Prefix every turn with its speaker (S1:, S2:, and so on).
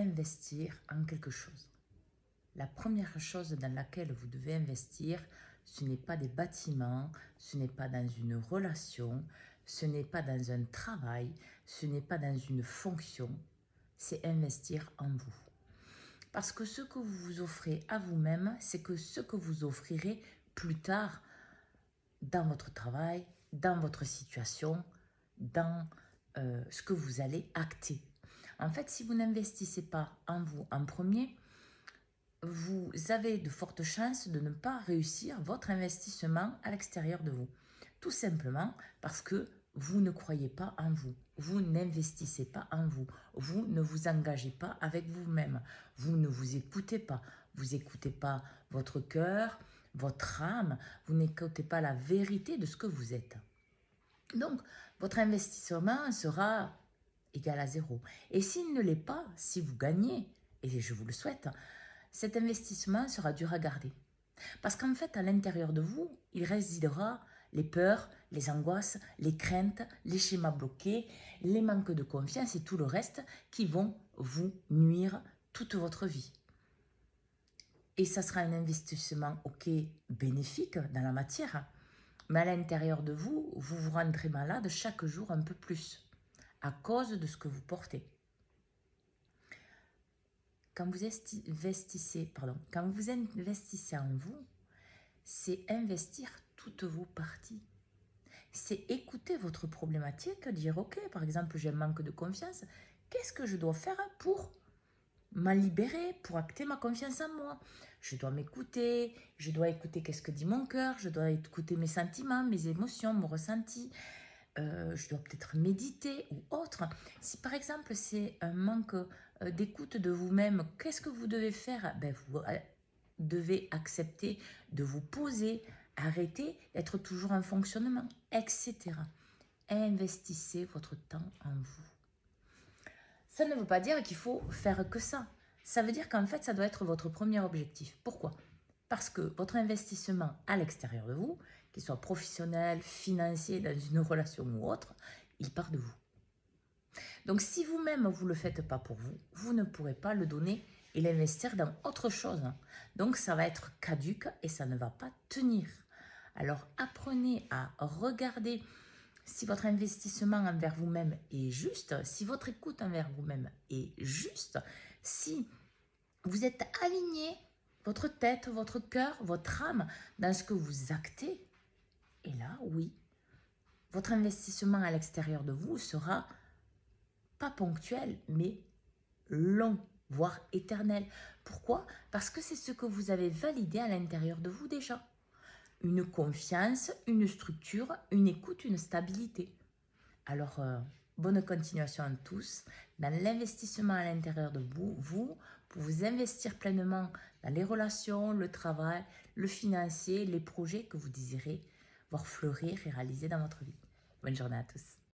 S1: investir en quelque chose. La première chose dans laquelle vous devez investir, ce n'est pas des bâtiments, ce n'est pas dans une relation, ce n'est pas dans un travail, ce n'est pas dans une fonction, c'est investir en vous. Parce que ce que vous vous offrez à vous-même, c'est que ce que vous offrirez plus tard dans votre travail, dans votre situation, dans ce que vous allez acter. En fait, si vous n'investissez pas en vous en premier, vous avez de fortes chances de ne pas réussir votre investissement à l'extérieur de vous. Tout simplement parce que vous ne croyez pas en vous. Vous n'investissez pas en vous. Vous ne vous engagez pas avec vous-même. Vous ne vous écoutez pas. Vous n'écoutez pas votre cœur, votre âme. Vous n'écoutez pas la vérité de ce que vous êtes. Donc, votre investissement sera égal à zéro. Et s'il ne l'est pas, si vous gagnez, et je vous le souhaite, cet investissement sera dur à garder. Parce qu'en fait, à l'intérieur de vous, il résidera les peurs, les angoisses, les craintes, les schémas bloqués, les manques de confiance et tout le reste qui vont vous nuire toute votre vie. Et ça sera un investissement, ok, bénéfique dans la matière, mais à l'intérieur de vous, vous vous rendrez malade chaque jour un peu plus à cause de ce que vous portez. Quand vous investissez en vous, c'est investir toutes vos parties. C'est écouter votre problématique, dire ok, par exemple, j'ai un manque de confiance, qu'est-ce que je dois faire pour m'en libérer, pour acter ma confiance en moi? Je dois m'écouter, je dois écouter qu'est-ce que dit mon cœur, je dois écouter mes sentiments, mes émotions, mon ressenti. Je dois peut-être méditer ou autre. Si par exemple c'est un manque d'écoute de vous-même, qu'est-ce que vous devez faire? Vous devez accepter de vous poser, arrêter d'être toujours en fonctionnement, etc. Investissez votre temps en vous. Ça ne veut pas dire qu'il faut faire que ça. Ça veut dire qu'en fait, ça doit être votre premier objectif. Pourquoi? Parce que votre investissement à l'extérieur de vous, qu'il soit professionnel, financier, dans une relation ou autre, il part de vous. Donc si vous-même, vous ne le faites pas pour vous, vous ne pourrez pas le donner et l'investir dans autre chose. Donc ça va être caduc et ça ne va pas tenir. Alors apprenez à regarder si votre investissement envers vous-même est juste, si votre écoute envers vous-même est juste, si vous êtes aligné, votre tête, votre cœur, votre âme, dans ce que vous actez. Et là, oui, votre investissement à l'extérieur de vous sera pas ponctuel, mais long, voire éternel. Pourquoi? Parce que c'est ce que vous avez validé à l'intérieur de vous déjà. Une confiance, une structure, une écoute, une stabilité. Alors, bonne continuation à tous. Dans l'investissement à l'intérieur de vous, pour vous investir pleinement dans les relations, le travail, le financier, les projets que vous désirez voir fleurir et réaliser dans votre vie. Bonne journée à tous.